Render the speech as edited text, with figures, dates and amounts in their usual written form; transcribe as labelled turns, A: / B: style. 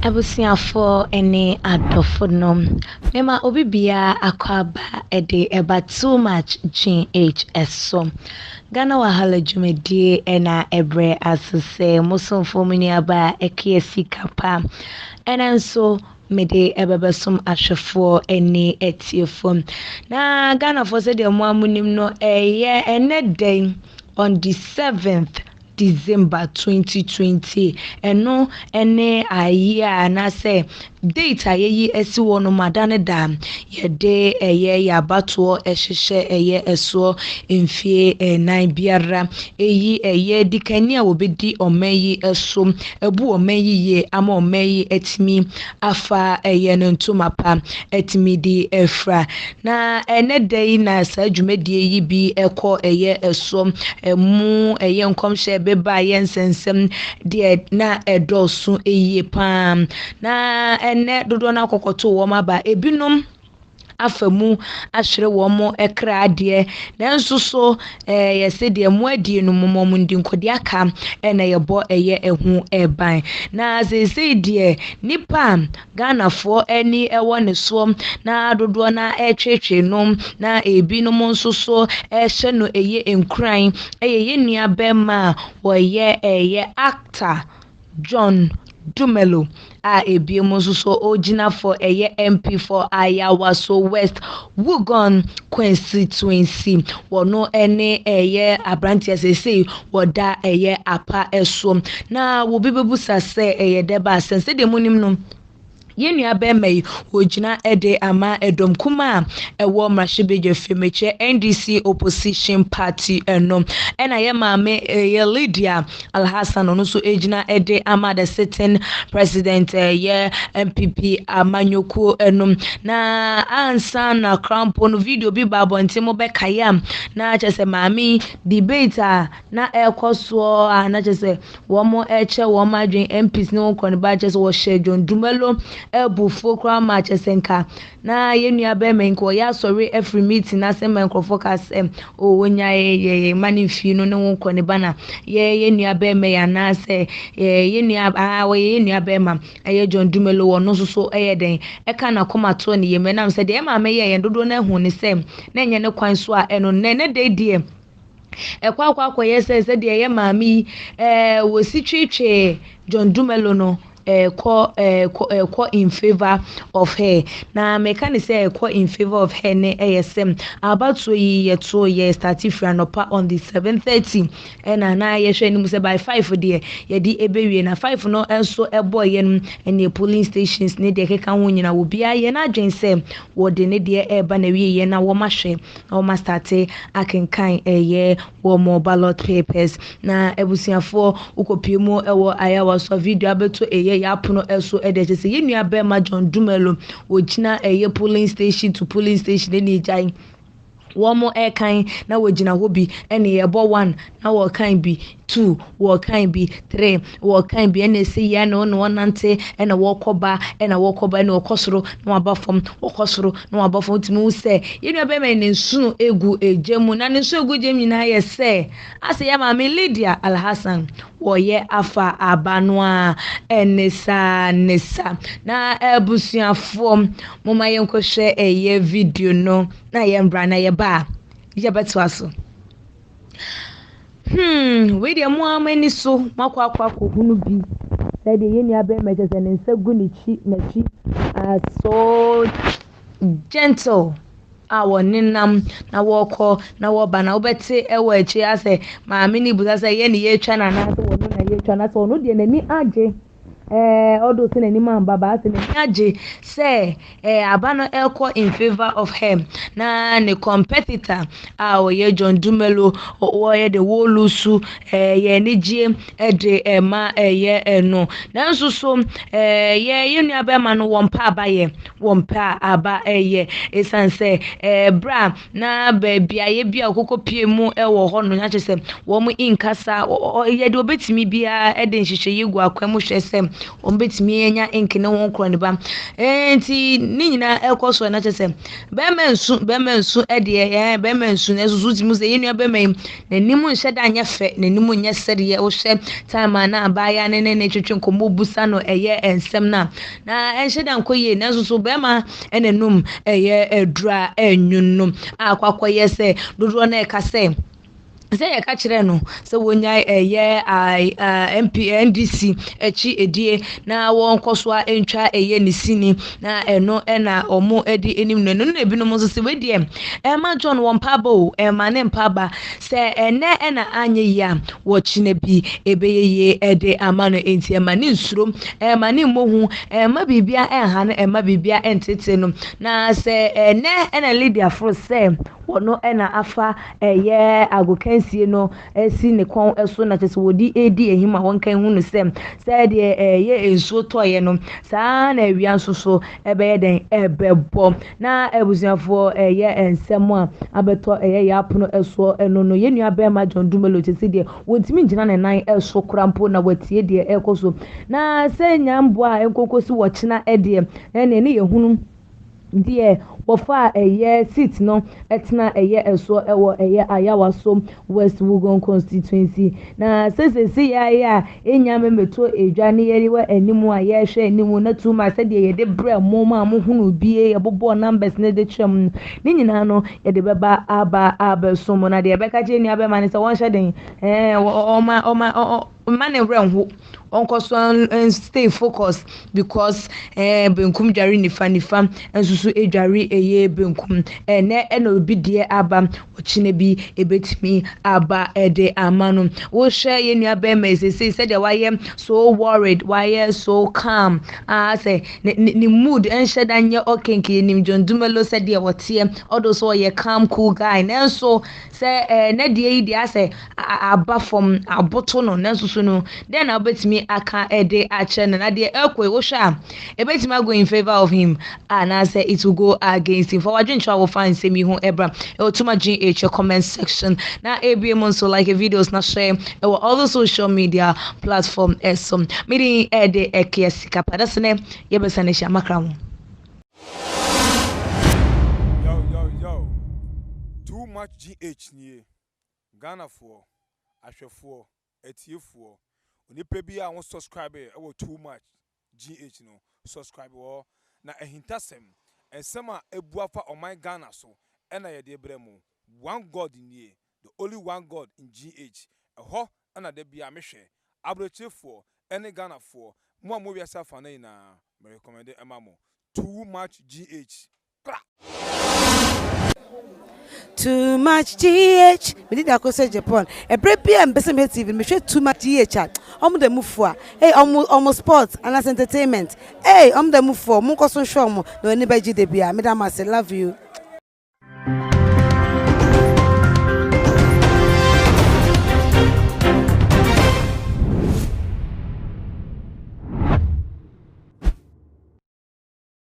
A: Abusiafo ene adofo nom. Mema obi bia akwaba eba too much GHS so. Ghana wahala dwumadie ena ebre asese musonfo muni aba ekiesi kapa. Ena nso mede ebebesum ahwefo ene etiefo. Na Ghana for se de mo amunim no eye ene den on the 7th December 2020 eno ene aye na say date ayeyi esi wono madane da yede eye yabato ehhehye eye eso mfie nan biara eyi eye dikani a obedi omayi eso ebu omayi ye ama omayi etimi afa eye no ntomapa etimi di efra na ene dai na sa dwumadie yi bi ekọ eye eso emu eye nkomhye beba yensensem de na edosu eye pam na ene dodo na kokoto wo maba ebinom afamu ahwere wo mo ekra ade nanso so yese de mo adie no momom ndi nkode aka ena yebo eye ehu eban na sese de nipa Ghanafo eni ewo ne so na dodo na etwetwe no na ebinom nso so ehye no eye enkran eye nua bema wo eye actor John Dumelo a ebiemo so ojina for eye MP for Ayawaso West Wugon constituency wono ene eye abrantia sese woda eye apa eso na wo bebebusa se eye deba sense de munim no yenua bemai wojina ede ama edom kuma ewo mrahyebeje femeche NDC opposition party enom ena ye maame ye Lydia Alhassan ono so ejina ede ama the sitting president ye MPP amanyoko enom na ansa na crampo no video bi babo ntimo bekaya na chese maame debate na ekoso na chese wo mo eche wo madwen MPs no kon ba chese wo share John Dumelo ebufo kwa machesenka na yenua be menko ya sorry every meeting na se menko focus o wonya ye manifi no ne wonko ne bana ye yenua be me ya na se yenua we yenua be ma eye John Dumelo wo no so eye den eka na komato ne ye menam se de ma me ye dodo na hu ne se na enye ne kwan so a eno ne de die ekwa yese se de ye maami wo si twetwe John Dumelo no call in favor of her na me can say call in favor of her ne ASM about so ye starting from on the 7:30 and na ye hwe ni say by 5 there ye di ebewie na 5 no enso eboy ye ne polling stations ne de keka ho nyina wo bia ye na adwen say wo de ne de eba na wie ye na wo ma hwe na wo ma start akenkan ye wo mo ballot papers na ebusiafo ukopiemu ewo Ayawaso video abeto ya puno eso edeje se yenua bema John Dumelo wogina polling station to polling station eni jai womo kan na wogina hobi ene yebo 1 na wo kan bi 2 wo kan bi 3 wo kan bi ene se ya no nante ene wo koba ene okosoro na wabafom okosoro na wabafom timi se yenua bema ene nsu egu ejemu na nsu egu jemu na ye se ase ya maame Lydia Alhassan wo ye afa abanwa enesa na ebusuafo moma yenkohwe eye video no na ye mbra na ye ba ye beto aso we de mo amani so makwa hunu bi say de yenua be meje se nsagu ni chi so gentle awo ninam na woko na woba na obete ewo echi ase maami ni buza say ye ni ye twa na na so wono na ye twa na so wono de nani age odo se nani man baba se nani age say abano elko in favor of him na ne competitor ye John Dumelo o ye de wolusu ye ni gie de ma ye eno na nso so ye nua be ma no wompa aba ye esanse bra na bia ye bia okokopie mu ewo ho no nya chese wo mu inkasa ye de obetimi bia ede nhihye yegu akwam hwesem ombetimi enya ink ne won kro ne ba enti ni nyina ekoso na chese be mensu e de be mensu ne susu timu se yenu be men nanimu nhye da anya fe nanimu nya sede ye wo hye time na abaya ne twetwe nkomo busa no eye ensem na enhye da nkoye na susu be ma enenum eye edura enwunum akwakoye se dodo na ekase say ya kachire no so wonya eye NDC echi edie na won koso a entwa eye ne sini na eno na omo edi enim no no ebinom so se wedie ma John won pabo ma ne mpaba se ene na anye ya wo chine bi ebeyeye ede amano enti ma ne nsuro ma ne mohu ma bibia enha no ma bibia entete no na se ene na leader for se wono na afa eye agokansie no esi ne kon eso na tese wodi edi ehima wonkan hunu sem se de ye ensuo toye no saa na awia nsoso ebeye den ebebo na ebuziafo eye ensem a abeto eye ya apono eso eno no ye nua be ma John Dumelo tese de wontimi ngina ne nan eso krampo na watie de ekoso na se nyambo a enkokosi wo china ede ne ye hunu die wofa eye seat no etna eye eso ewo eye ayawaso West Wugon constituency na sesesi ya enyame meto edwa ne yeriwa animu a ye hwe animu na tuma se de ye de bre moma amuhunu bie ye bobo numbers ne de twem ni nyina no ye de beba aba somo na de beka je ni abema ne se won hye den mane renhu onkoso and stay focused because benkum dware nifa ensusu edware eye benkum ne obi de aba ochine bi ebetimi aba ede amanu wo hwe ye nua be mesese said why so worried why so calm say ni mood enhye danye okenke nim John Dumelo said de wote odo so ye calm cool guy nenso say na de yi de say aba from aboto no nenso no then obetimi aka ede ache na de ekwe wo hwa ebetimi go in favor of him and I say it will go against him for wadwentwa wo fan semi hu ebra otuma GH comment section na abm so like videos na share all the social media platform esom meeting ede ekiasika padasene yebesane sha makramu
B: yo too much GH nie Ghana for ahwefo etiefo onipa bi a won subscribe e too much GH no subscribe wo na ehintasem ensem a ebuafa oman Ghana so ena ye de bremu one God nie the only one God in GH eho na de bia mehwe abrochefo ene Ghana for mo wiasa fa na ina me recommend emamo too much GH
C: Too much GH. Me did akose Japan. E brepi am besem TV. Me share too much GH. The move for. Hey, almost sports and as entertainment. Hey, the move for. Mo koso show mo. No anybody dey bia. Me da ma say love you.